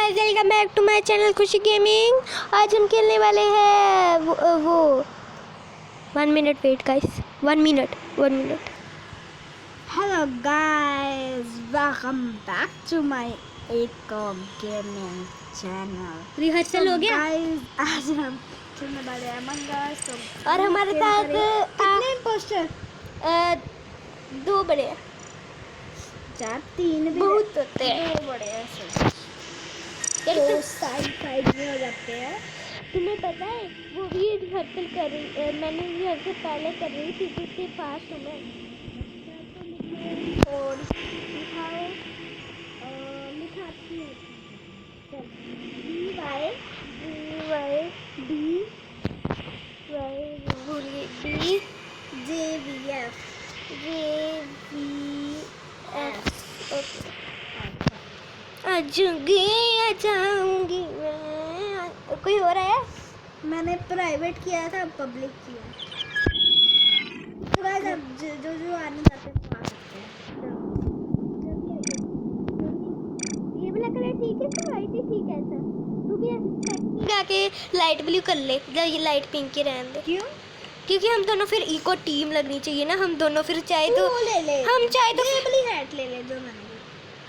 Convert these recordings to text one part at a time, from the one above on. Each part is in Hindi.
Guys, welcome back to my channel Khushi gaming. आज हम खेलने वाले हैं वो 1 minute wait guys, 1 minute. Hello guys, welcome back to my Eco Gaming channel. Rehearsal हो गया guys, आज हम खेलने वाले हैं Among Us। और हमारे साथ कितने imposter? 2 बड़े हैं। 4 3 भी बहुत होते हैं। 2 बड़े हैं सब। तो साइड में हो जाते हैं। तुम्हें पता है वो भी रिहर्सल कर रही, मैंने रिहर्सल पहले कर रही थी तो उससे फास्ट हूँ मैं। और लिखाओ लिखाती हूँ JVF आजाऊंगी मैं। कोई हो रहा है? मैंने प्राइवेट किया था, पब्लिक किया। तो गाइस अब जो आने जाते हैं वो आ सकते हैं। ये वाला कलर ठीक है, तो वाइट ही ठीक है। सर तू भी जाके लाइट ब्लू कर ले, या ये लाइट पिंक ही रहने दे। क्यों? क्योंकि हम दोनों फिर इको टीम लगनी चाहिए ना। हम दोनों फिर चाहे तो वो ले ले, हम चाहे तो लेबली हैट ले ले जो मैंने ली।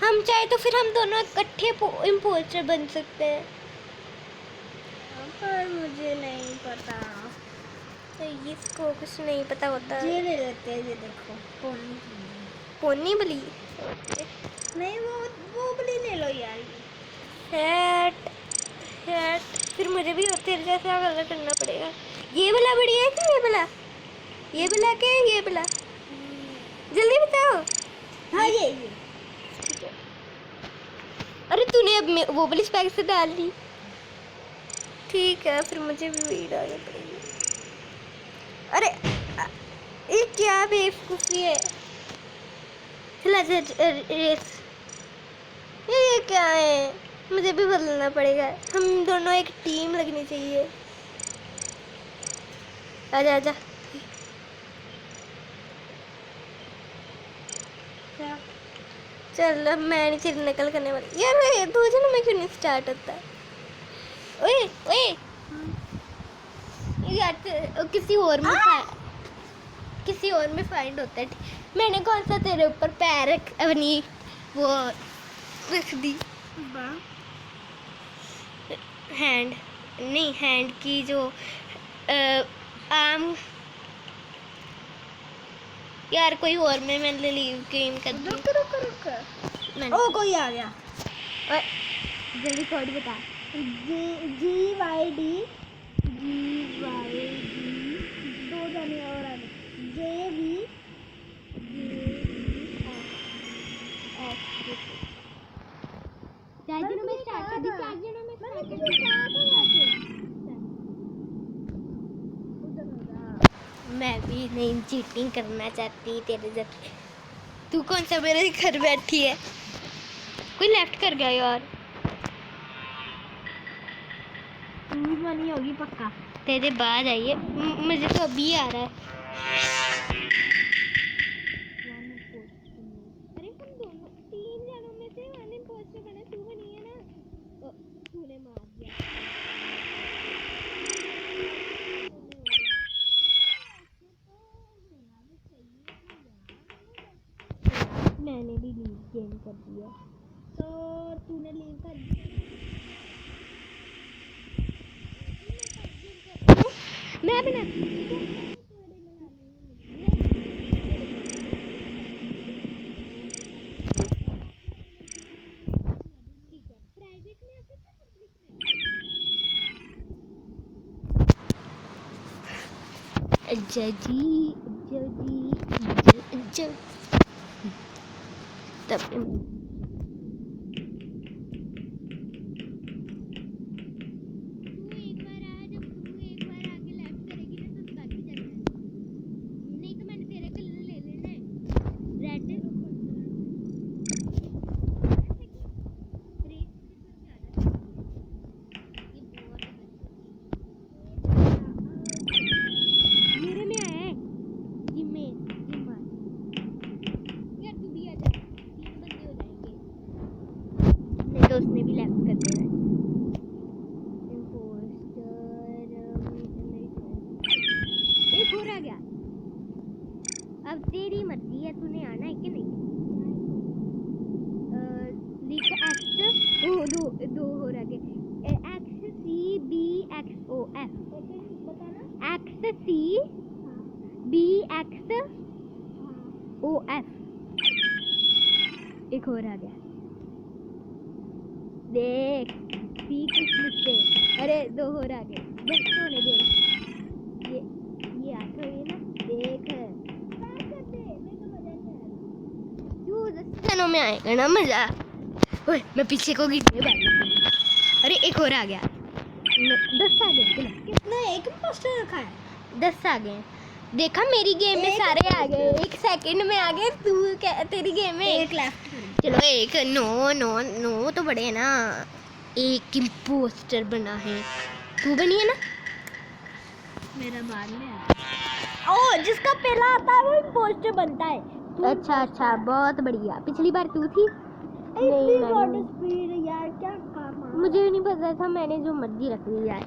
हम चाहे तो फिर हम दोनों इकट्ठे इम्पोस्टर बन सकते हैं। पर मुझे नहीं पता। तो इसको कुछ नहीं पता होता। ये ले लेते हैं, ये देखो पोनी बली नहीं, वो बली ले लो यार। हैट हैट फिर मुझे भी तेरे जैसा कलर करना पड़ेगा। ये वाला बढ़िया है कि ये वाला? ये वाला क्या है? ये वाला जल्दी बताओ। हाँ ये ठीक है। अरे तूने अब वो वाली स्पेक से डाल ली। ठीक है, फिर मुझे भी वही डालनी पड़ेगी। अरे ये क्या बेवकूफ़ी है। चला रेस। ये क्या है? मुझे भी बदलना पड़ेगा। हम दोनों एक टीम लगनी चाहिए। आजा आजा। चल अब मैं नहीं फिर नकल करने वाली यार। 2 जनों में क्यों नहीं स्टार्ट होता? ओए ओए यार, किसी और में फाइंड होता है। मैंने कौन सा तेरे ऊपर पैर अपनी वो रख दी। हैंड की जो आर्म यार कोई और में मैंने लीव गेम कर दी। रुक। ओ कोई आ गया। ओए जल्दी कोड बता। GYD 2 जने और आ गए। JV 4 जनों में स्टार्ट कर दी। 4 जनों में स्टार्ट कर दी। मैं भी नहीं चीटिंग करना चाहती तेरे जैसे। तू कौन सा मेरे घर बैठी है? कोई लेफ्ट कर गया यार। बनी होगी पक्का। तेरे बाद आइए, मुझे तो अभी आ रहा है। अरे हम दोनों 3 जनों में से वन इम्पोस्टर बने। तू बनी है ना? तूने मार दिया। मैंने भी लीव गेम कर दिया। तो तूने लीव कर दी? मैं भी ना तब मेरे में आया है जिम में। यार तू भी आ जा, 3 बंदे हो जाएंगे। उसने भी लेफ्ट कर देना है। एक और आ गया। अब तेरी मर्जी है, तूने आना है कि नहीं। लिख एक्स, ओ दो हो रहा है। X C B X O F, X C B X O F. एक और आ गया, देख सीख मुझसे। अरे दो हो रहा है, देख होने दे। ये आठ हो ना, देख जनों में आएगा ना मजा। ओए मैं पीछे को गिरने वाली। अरे एक और आ गया। 10 आ गए। चलो कितना एक पोस्टर रखा है? 10 आ गए। देखा मेरी गेम में सारे आ गए, 1 सेकंड में आ गए। तू क्या तेरी गेम में एक लेफ्ट। चलो एक नो तो बड़े है ना। एक इम्पोस्टर बना है, तू बनी है ना। मेरा बाद में ओ जिसका पहला आता है वो इम्पोस्टर बनता है। अच्छा बहुत बढ़िया। पिछली बार तू थी। नहीं मैंने स्पीड यार क्या काम है? मुझे नहीं पता था, मैंने जो मर्जी रख ली यार।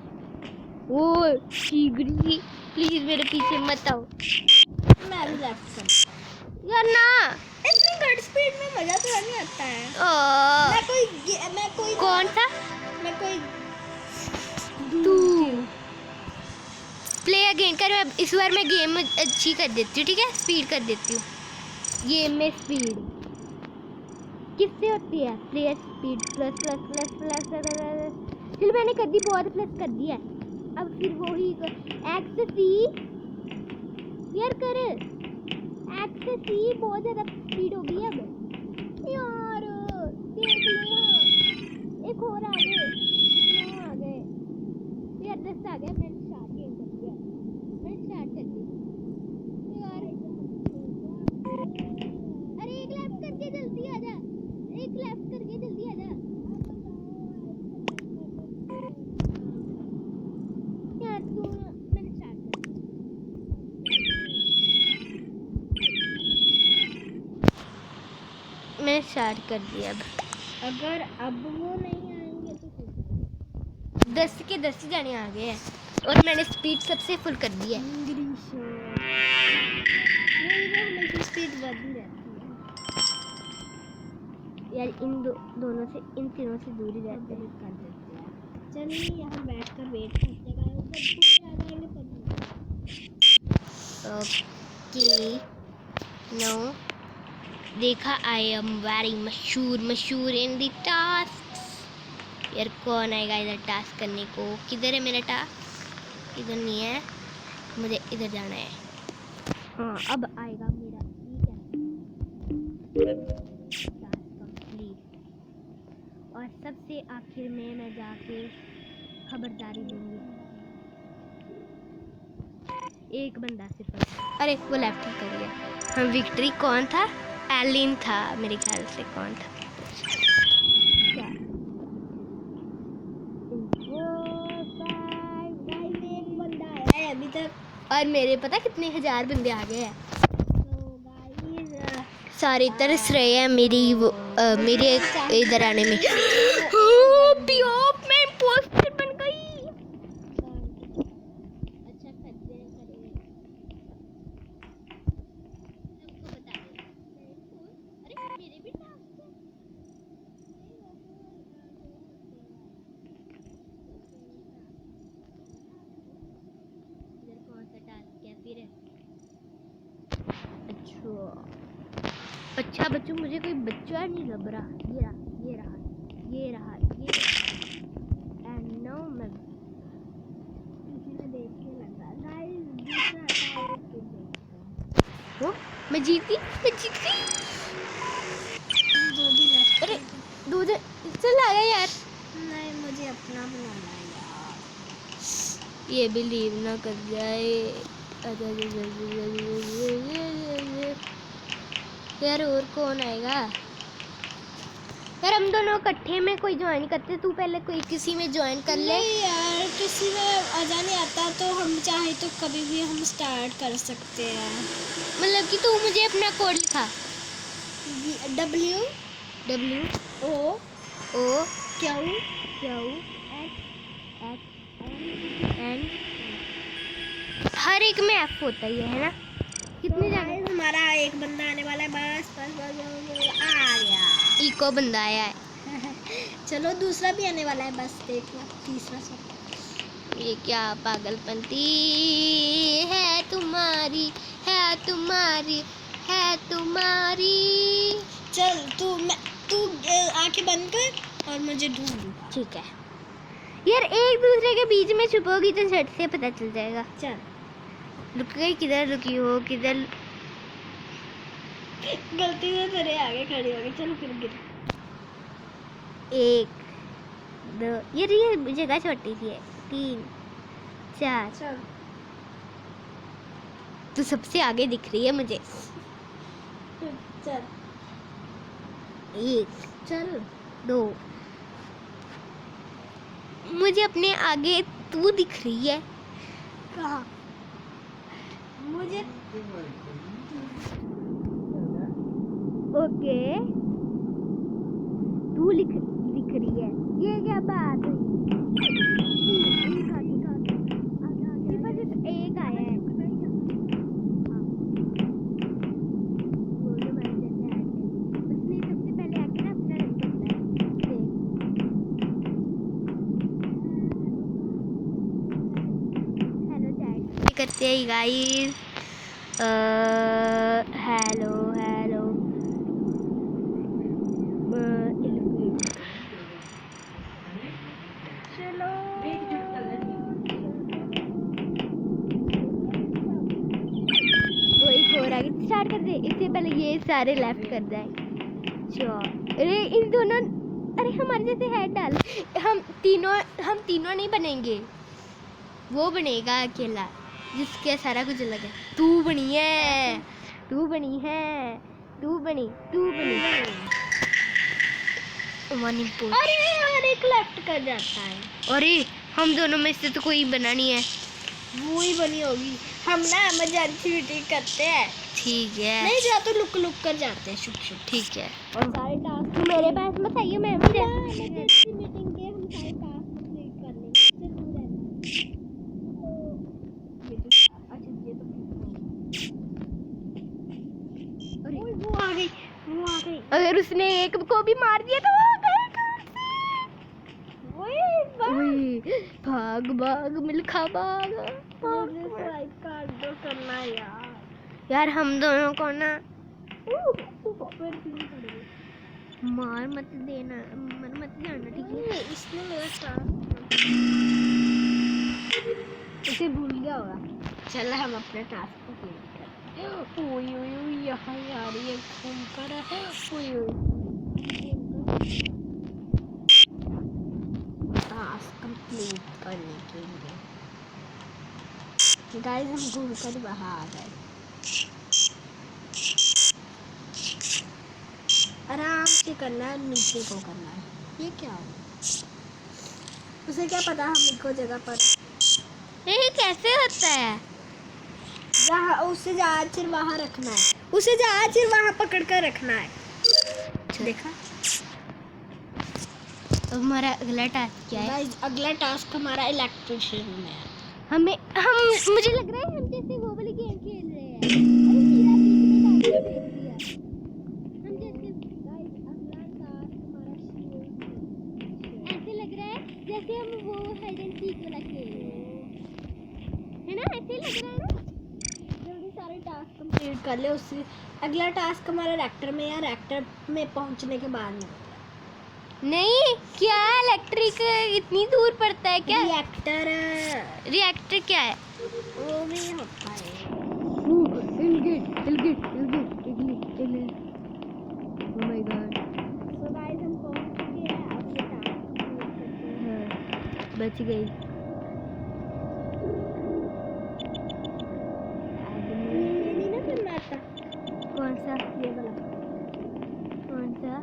वो शीघ्री प्लीज मेरे पीछे मत आओ। मैं भी लेफ्ट कर यार ना, इतनी गड स्पीड में मजा तो नहीं आता है। मैं कोई कौन था मैं कोई तू? प्ले अगेन कर। मैं इस बार मैं गेम अच्छी कर देती हूँ, ठीक है। स्पीड कर देती हूँ। गेम में स्पीड किससे होती है? Player speed plus plus plus plus plus. चलो मैंने कर दी, बहुत प्लस कर दिया। अब फिर वो ही एक्स सी यार कर। एक्स सी बहुत ज़्यादा स्पीड हो गई अब यार। देख ले, हाँ एक और आ गए। 9 आ गए यार, 10 आ गए। मैंने स्टार्ट गेम कर दिया, मैंने स्टार्ट कर दी यार। अरे एक लेफ्ट करके जल्दी आ जा, एक लेफ्ट करके जल्दी आ जा यार। तू मैंने स्टार्ट कर दिया, मैंने स्टार्ट कर दिया। अगर अब वो नहीं आएंगे तो फिर 10 के 10 जाने आ गए हैं और मैंने स्पीड सबसे फुल कर दी है। मेरी स्पीड बढ़ती रहती है यार इन दोनों से, इन तीनों से दूर ही रहते हैं। कर देते हैं। चलिए यहाँ बैठकर वेट करते हैं आ जाएंगे ओके नो देखा, आई एम वेरी मशहूर इन द टास्क। यार कौन आएगा इधर टास्क करने को? किधर है मेरा टास्क? इधर नहीं है, मुझे इधर जाना है। हाँ अब आएगा मेरा, ठीक है। Task complete. और सबसे आखिर में मैं जाके खबरदारी दूंगी। एक बंदा सिर्फ, अरे वो लेफ्ट ही कर गया। हम विक्ट्री कौन था? एलिन था मेरे ख्याल से। कौन था? एक बंदा है अभी तक और मेरे पता कितने 1000 बंदे आ गए हैं। तो गाइस सारे तरस रहे हैं मेरी मेरे इधर आने में। मैं पोस्टर बन गई। अच्छा करते हैं, करेंगे। सबको बता दे। अरे मेरे भी टास्क है। इधर कौन सा टास्क है फिर? अच्छा बच्चों, मुझे कोई बच्चा नहीं लग रहा। ये रहा एंड नो मैं देख के लगा गाइस दूसरा वो मैं जीती। दो भी लेफ्ट। अरे दूध चल आया यार। नहीं मुझे अपना बनाना है यार। ये भी लीव ना कर जाए यार। और कौन आएगा यार? हम दोनों इकट्ठे में कोई ज्वाइन करते। तू पहले कोई किसी में ज्वाइन कर ले। नहीं यार किसी में अजा नहीं आता तो हम चाहे तो कभी भी हम स्टार्ट कर सकते हैं। मतलब कि तू मुझे अपना कोड लिखा, W W O ओ क्यों क्यू X एक्स एन, हर एक में एफ होता ही है ना। कितने जाने गाइस हमारा एक बंदा आने वाला है, बस बस बस, बस आ गया। इको बंदा आया है। चलो दूसरा भी आने वाला है, बस देख लो तीसरा सब। ये क्या पागलपंती है तुम्हारी, है तुम्हारी, है तुम्हारी। चल तू आंखें बंद कर और मुझे ढूंढ। ठीक है यार, एक दूसरे के बीच में छुपोगी तो झट से पता चल जाएगा। चल रुक गई, किधर रुकी हो, किधर? गलती से तेरे आगे खड़ी हो गई। चल फिर गिर। एक दो, ये जगह छोटी सी है। 3 4, चल तू सबसे आगे दिख रही है मुझे। चल 1 चल 2, मुझे अपने आगे तू दिख रही है। कहाँ? मुझे ओके, तू दिख रही है। ये क्या बात हुई? एक आगे बस एक आया है। बोलो मैंने जैसे ऐड कर दी। उसने सबसे पहले आके ना अपना रंग बदला है। हेलो चैट करते हैं गाइस। Hello hello. चलो वो एक और आगे स्टार्ट कर दे। इससे पहले ये सारे लेफ्ट कर जाए। अरे इन दोनों, अरे हमारे जैसे हेड डाल। हम तीनों नहीं बनेंगे, वो बनेगा अकेला जिसके सारा कुछ अलग है। तू बनी है, तू बनी है, तू बनी मनी पूछ। अरे यार एक लेफ्ट कर जाता है। अरे हम दोनों में से तो कोई बना नहीं है। वो ही बनी होगी। हम ना इमरजेंसी मीटिंग करते हैं। ठीक है, नहीं जा तो लुक कर जाते हैं शुभ शुभ। ठीक है। और सारे टास्क तू मेरे पास मत आइए, मैं भी इमरजेंसी मीटिंग के हम सारे टास्क कंप्लीट कर लेंगे। चल तू रहना। अच्छा ये तो अरे ओए वो आ गई। अगर उसने एक को भी मार दिया तो वो गए कहाँ से? ओए, भाग मिल्खा भाग। मुझे स्वाइप कार्ड दो करना यार। यार हम दोनों को ना फिर क्यों करेंगे? मार मत देना, मत जाना, ठीक है? इसने मेरा टास्क उसे भूल गया होगा। चल हम अपने टास्क को क्लियर करते हैं। ओए ओए ओए यहाँ यार ये घूम कर है। ओए टास्क कंप्लीट करने के लिए गाइस हम घूम कर बाहर आ गए। आराम से करना है, नीचे को करना है। ये क्या हो? उसे क्या पता हम इको जगह पर ये कैसे होता है? जहाँ उसे जहाँ चिर वहाँ रखना है। उसे जहाँ चिर वहाँ पकड़ कर रखना है। देखा? अब हमारा अगला टास्क क्या है? गाइस अगला टास्क हमारा इलेक्ट्रिशियन में है। हम मुझे लग रहा है हम जैसे वो वाली गेम खेल रहे हैं। अरे हीरा बीच में डाल के फेंक दिया। हम जैसे गाइस अगला टास्क हमारा ऐसे लग रहा है जैसे हम वो हाइड एंड सीक वाला खेल रहे हैं, है ना? ऐसे लग रहा है ना? जल्दी सारे टास्क कंप्लीट कर ले। उससे अगला टास्क हमारा रिएक्टर में या रिएक्टर में पहुंचने के बाद में। नहीं, क्या इलेक्ट्रिक इतनी दूर पड़ता है क्या? रिएक्टर क्या है? वो भी होता है। Oh my god, तो गाइस हम पहुंच चुके हैं। अब ये टास्क कंप्लीट करते हैं। बच गई। ये नहीं ना करना आता। कौन सा? ये वाला कौन सा?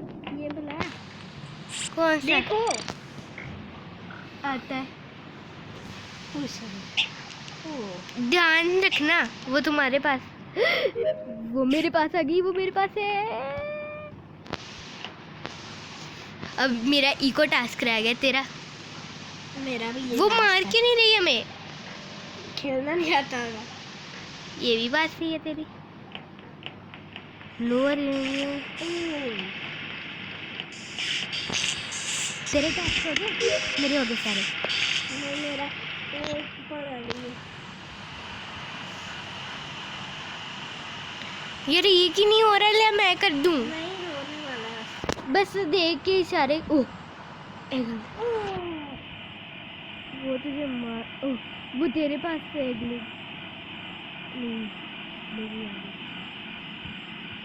ये वाला कौन सा? देखो आता है। पूछ ध्यान रखना, वो तुम्हारे पास वो मेरे पास आ गई, वो मेरे पास है। अब मेरा इको टास्क रह गया, तेरा मेरा भी ये वो task मार है। क्यों नहीं रही हमें? खेलना नहीं आता होगा। ये भी बात सही है तेरी। लोअर तेरे टास्क हो गए? मेरे हो गए सारे। नहीं, मेरा एक पड़ा नहीं है। यार ये की नहीं हो रहा, ले मैं कर दूं। नहीं होने वाला है। बस देख के इशारे। ओह एक मिनट। वो तुझे मार। ओह वो तेरे पास से एक मिनट। नहीं मेरी आ गई।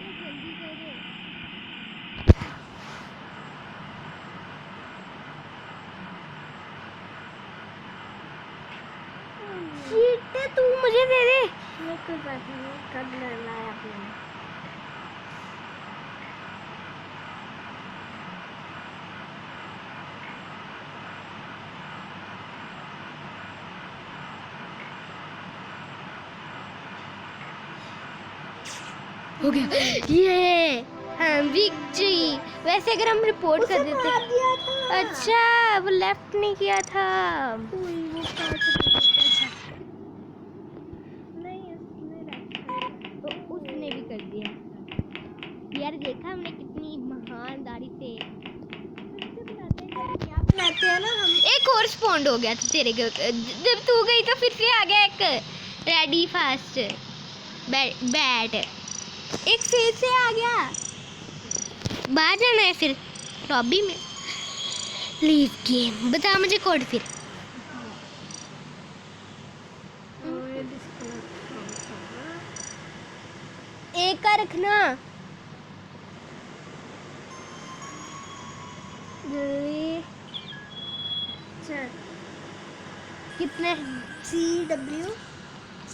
ये जल्दी कर दे। चीटे तू मुझे दे दे। मैं कोई बात नहीं, कब लेना है आपने? हो गया ये हाँ विक्ट्री। वैसे अगर हम रिपोर्ट कर उसे देते। मार दिया था। अच्छा वो लेफ्ट नहीं किया था। कोई वो कांच अच्छा। नहीं उसने रखा। तो उसने भी कर दिया। यार देखा हमने कितनी महानदारी से। क्या बनाते हैं ना हम। एक और स्पॉन्ड हो गया था तेरे के। जब तू गई तो फिर से आ गया एक रेडी फास्ट बैट। एक फिर से आ गया। बाहर जाना है फिर लॉबी में। लीव गेम बता मुझे कोड फिर। एक का रखना जल्दी। चल कितने? CW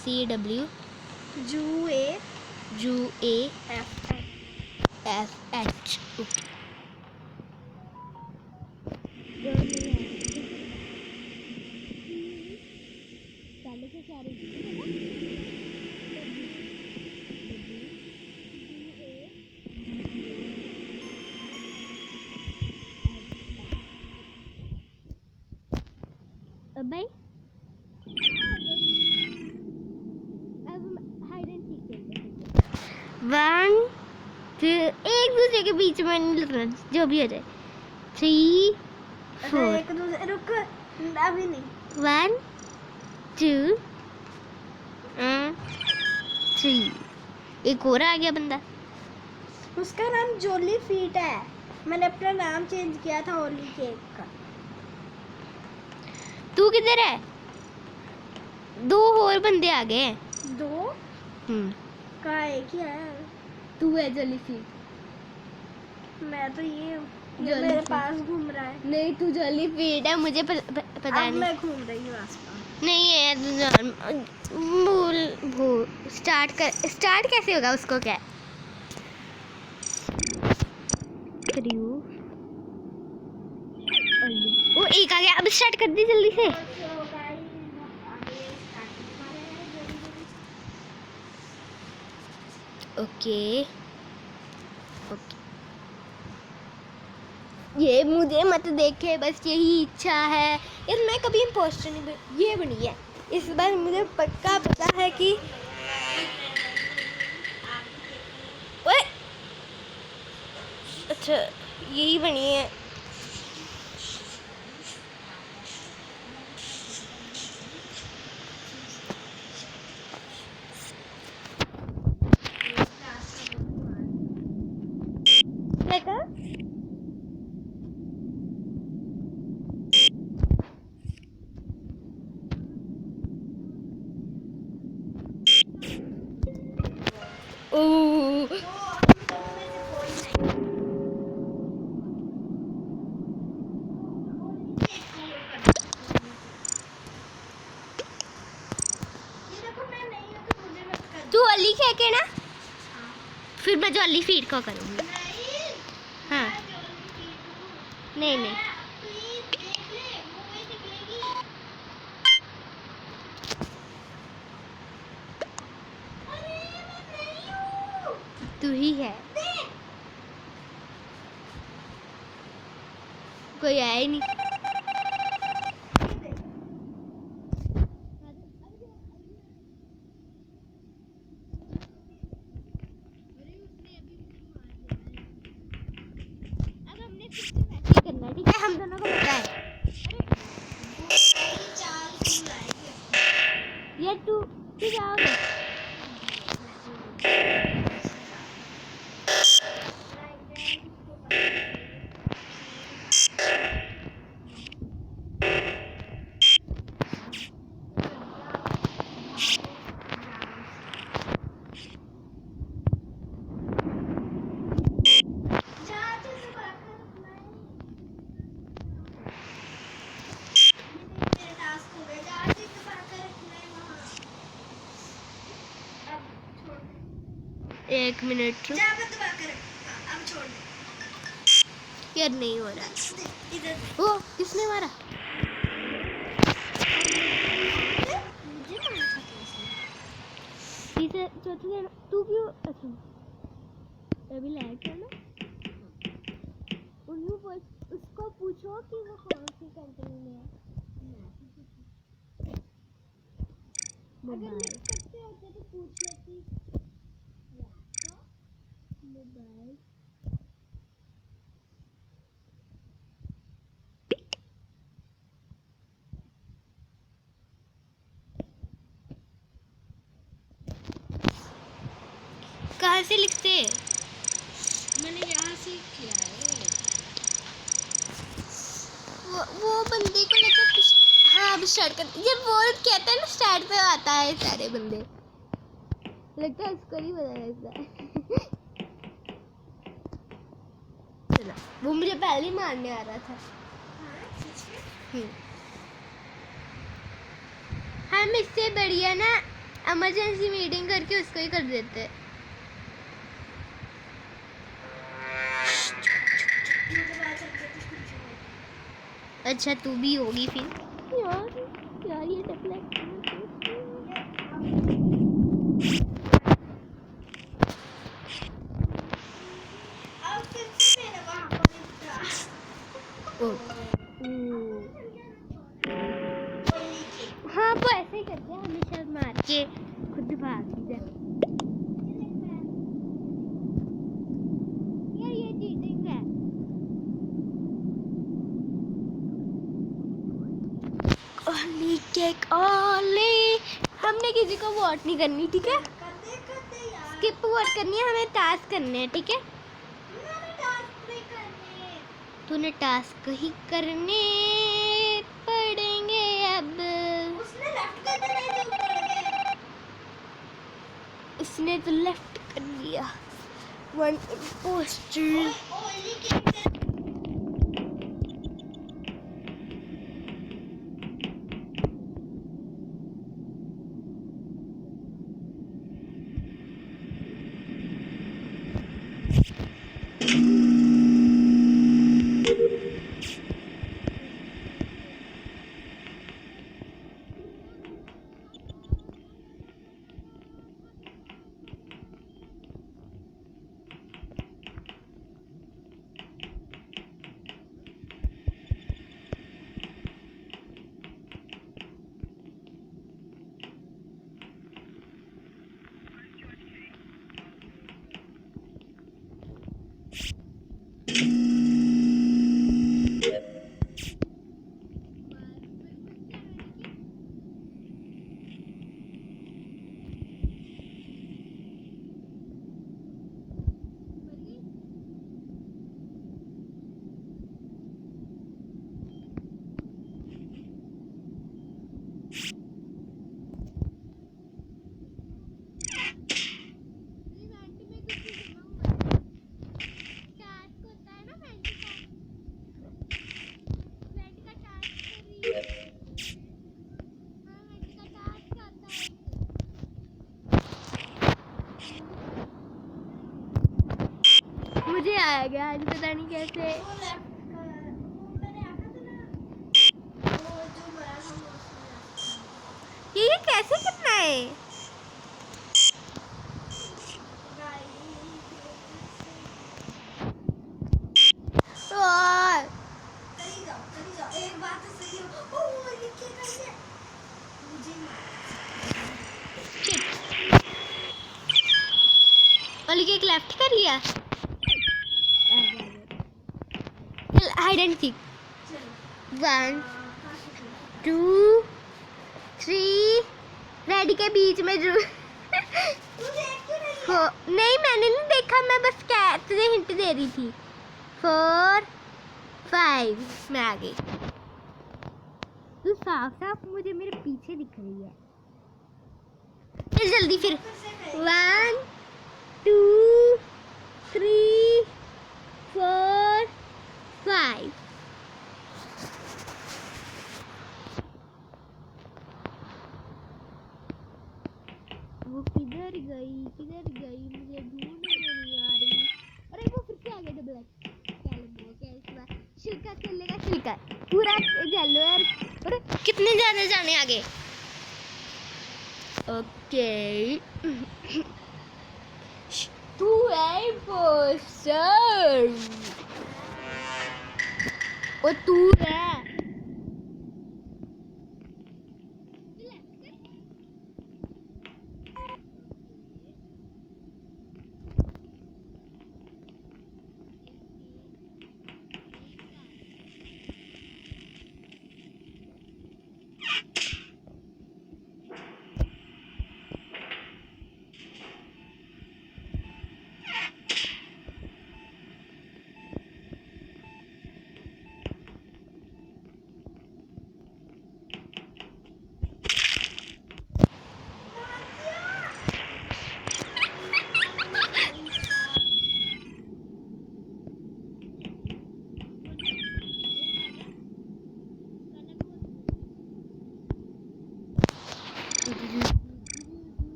CW UAFF UAFH okay. भाई अब हाइड एंड सीक खेलते हैं। 1 2 एक दूसरे के बीच में नहीं लगना, जो भी हो जाए। 3 4 एक दूसरे रुक अभी नहीं। 1 2 3। एक और आ गया बंदा। उसका नाम जोली फीट है। मैंने अपना नाम चेंज किया था होली केक का। तू किधर है? 2 और बंदे आ गए हैं। 2 का एक ही है। तू है जेलीफिश। मैं तो ये हूँ। ये जोली मेरे फीट। पास घूम रहा है। नहीं तू जेलीफिश है, मुझे पता अब नहीं। मैं घूम रही हूँ आसपास। नहीं है भूल भूल। स्टार्ट कैसे होगा उसको क्या? वो एक आ गया। अब स्टार्ट कर दी जल्दी से। Okay okay. ये मुझे मत देखे, बस यही इच्छा है। यार मैं कभी इम्पोस्टर नहीं बनी, ये बनी है इस बार। मुझे पक्का पता है कि ओए अच्छा यही बनी है। क्या कहा? ओह तू अली कह के ना, फिर मैं जॉली फीड को करूँगी। हाँ नहीं नहीं तू ही है। कोई आया ही नहीं। करना है, ठीक है, हम दोनों को पता है। ये तू जाओगे? एक मिनट रुक। यार नहीं हो रहा। ओ किसने मारा? इसे चौथे तू क्यों? अच्छा अभी लाइट है ना, उसको पूछो कि वो कौन सी कंट्री में है। मोबाइल तो पूछ लेती। मोबाइल कहाँ से लिखते हैं? मैंने यहाँ से किया है। वो बंदे को लेकर कुछ। हाँ अब स्टार्ट कर। ये वो कहते हैं ना स्टार्ट पे आता है सारे बंदे। लगता है उसको नहीं पता लगता है। चलो वो मुझे पहले ही मारने आ रहा था। हम इससे बढ़िया ना इमरजेंसी मीटिंग करके उसको ही कर देते। अच्छा तू भी होगी फिर। यार ये डेफिनेट हाँ वो ऐसे ही करते हैं, हमेशा मार के खुद भाग जाए। यार ये चीटिंग है। ओली केक ओली। हमने किसी को वोट नहीं करनी, ठीक है? स्किप वोट करनी है, हमें टास्क करने हैं, ठीक है? तूने टास्क ही करने पड़ेंगे अब। उसने तो लेफ्ट कर दिया। One poster. मुझे आ गया आज, पता नहीं कैसे। ये कैसे करना है? और लेफ्ट कर लिया। Hide and seek. 1 2 3 रेड के बीच में जो हो नहीं मैंने नहीं देखा, मैं बस क्या तुझे हिंट दे रही थी। 4 5 मैं आ गई। तू साफ साफ मुझे मेरे पीछे दिख रही है। चल जल्दी फिर। 1 2 3 4 5। वो किधर गई मुझे ढूंढ नहीं आ रही। अरे वो फिर से आ गया डबल छिलका खेलेगा, छिलका पूरा येलो यार। अरे कितने ज्यादा जाने आगे। ओके तू है इम्पोस्टर और तू है।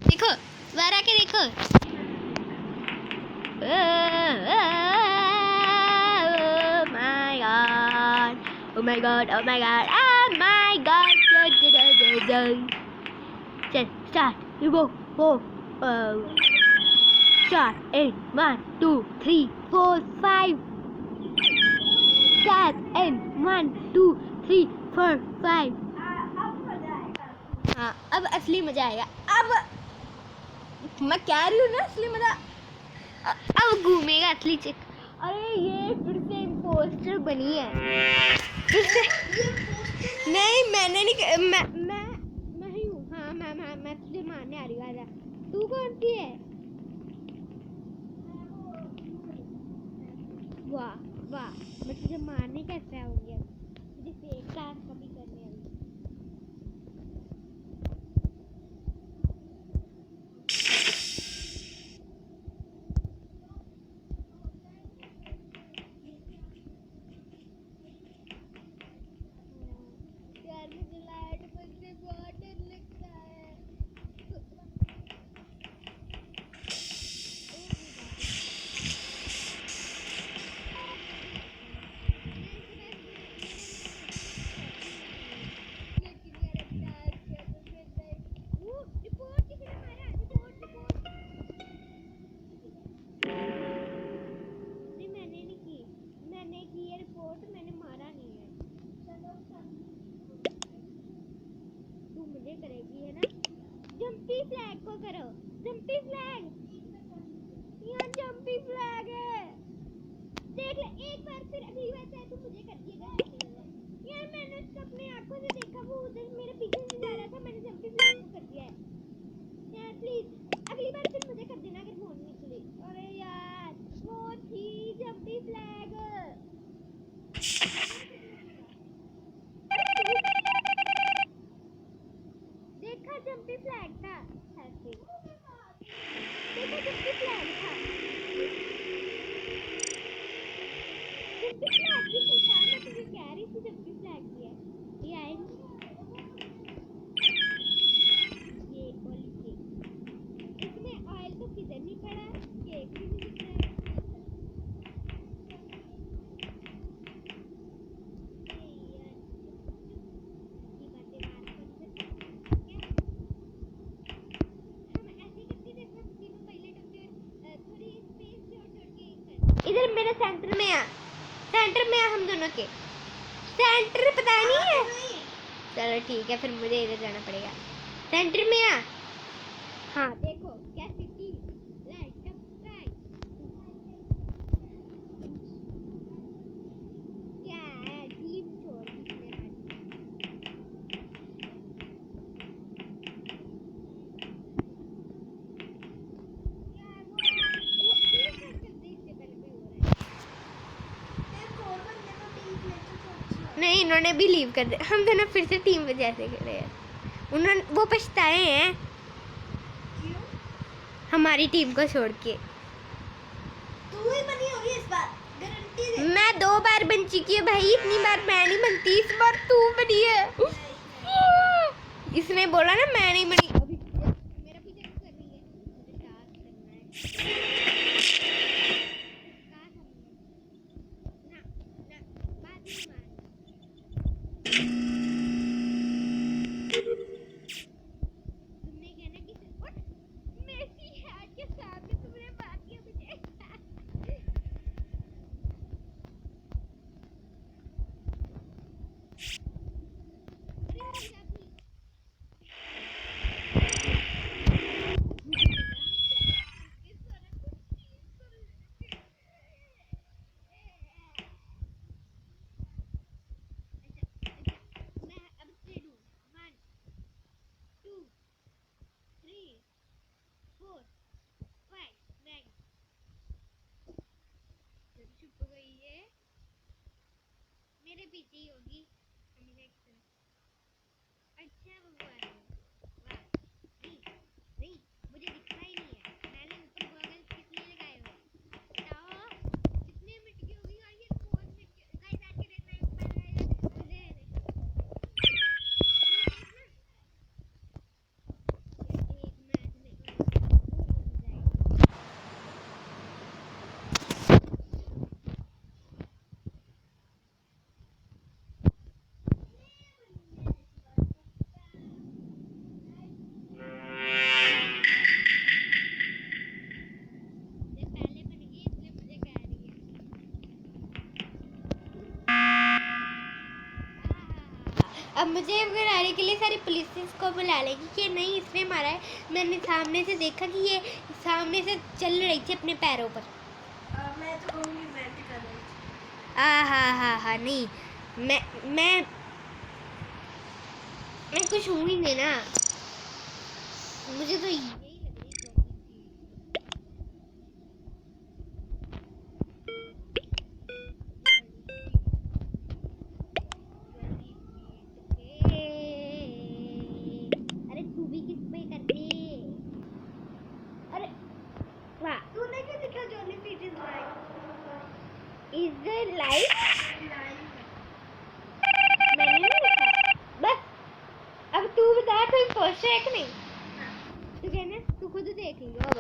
देखो बाहर आके देखो। Oh my god, oh my god, oh my god. Chal, start, you go, go. Start in 1 2 3 4 5. Start in 1 2 3 4 5. हाँ अब असली मजा आएगा। अब मैं कह रही हूँ ना असली मजा। अब घूमेगा असली चिक। अरे ये फिर से इम्पोस्टर बनी है फिर से। नहीं मैंने नहीं, मैं ही हूँ। हाँ मैं तुझे मारने आ रही हूँ। आजा। तू कौन सी है? वाह वाह, मैं तुझे मारने कैसे आऊँगी? मुझे फेक टास्क कभी करने आई। यार मुझे लाइट बंद से बहुत डर लगता है। नहीं मैंने नहीं की, मैंने की है रिपोर्ट, मैंने मारा नहीं है। तू मुझे करेगी है ना? जंपी फ्लैग को करो, जंपी फ्लैग। यहाँ जंपी फ्लैग है, देख ले एक बार फिर। अगली बार चाहे तू मुझे कर दिएगा यार। मैंने उसको अपनी आंखों से देखा, वो उधर मेरे पीछे से जा रहा था। मैंने जंपी फ्लैग को कर दिया है यार। प्लीज अगली बार फिर मुझे कर देना अगर फोन निकले। अरे यार वो थी जंपी फ्लैग। देखा जंपी फ्लैग था ऐसे। देखा जंपी फ्लैग था। जंपी फ्लैग की पहचान मैं तुझे कह रही थी। जंपी फ्लैग की है ये आए। ये वाली केक, इसमें ऑयल तो किधर नहीं पड़ा, केक भी नहीं दिख रहा है। इधर मेरे सेंटर में आ, सेंटर में आ हम दोनों के। सेंटर पता नहीं है। चलो ठीक है फिर मुझे इधर जाना पड़ेगा। सेंटर में आ। हाँ देखो कैसी थी लाइट अप राइट। क्या है टीम छोड़ दी मेरा। यार वो कर दे इससे पहले कोई हो रहा है। एक और बंदे को टीम लेते तो अच्छा। नहीं इन्होंने भी लीव कर दिया। हम दोनों फिर से टीम पे जैसे खेले हैं। उन्होंने वो पछताए हैं क्यों? हमारी टीम को छोड़ के। तू ही बनी होगी इस बार, गारंटी दे। मैं 2 बार बन चुकी है भाई, इतनी बार मैं नहीं बनती, इस बार तू बनी है। इसने बोला ना मैं नहीं बनी। अभी मेरा पीछे कर रही है, मुझे टास्क करना है। कहाँ था? ना बात नहीं मान। तुमने कहना कि उठ, मेसी है के सामने तुमने बात किया मुझे। मेरे पीछे ही होगी अच्छा भगवान नहीं मुझे दिखता ही नहीं है। मैंने ऊपर गॉगल किस लिए लगाए हुए बताओ कितने मिनट की होगी। और ये बहुत मिनट गाइस आके रहना मुझे एक मैच में पहले बन गई इसलिए मुझे कह रही है। अब मुझे बुलाने के लिए सारी पुलिस को बुला लेगी कि नहीं इसने मारा है। मैंने सामने से देखा कि ये सामने से चल रही थी अपने पैरों पर। मैं तो कहूँगी वेट कर रही थी। हा नहीं मैं कुछ हूँ ही नहीं ना। मुझे तो यही लग रही अरे तू भी किस पे करती। अरे वाह तूने क्या लिखा जॉनी पीट is live? Is life live मैंने नहीं लिखा। बस अब तू बता तू पोस्ट है कि नहीं। तू कहना तू खुद देख लियो। अब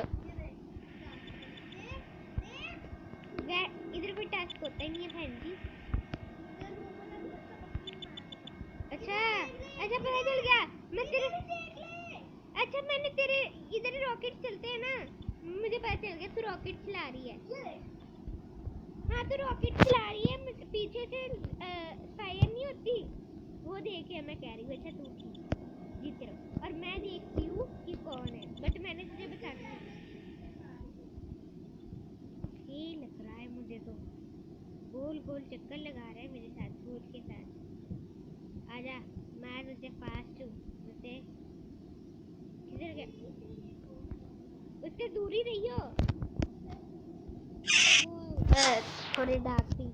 इधर कोई टास्क होता ही नहीं है बहन जी। अच्छा पता चल गया। मैं तेरे अच्छा मैंने तेरे इधर रॉकेट चलते हैं ना। मुझे पता चल गया तू रॉकेट चला रही है। हाँ तू रॉकेट चला रही है पीछे से फायर नहीं होती वो देख के मैं कह रही हूँ अच्छा तू ठीक जीत रहा। और मैं देखती हूँ कि कौन है बट मैंने तुझे बताना है। ये लग रहा है मुझे तो गोल गोल चक्कर लगा रहा है मेरे साथ फूट के साथ। आजा मैं तुझे फास्ट हूँ। मुझे किधर गया उससे दूर ही रहियो। थोड़े डार्क पिंक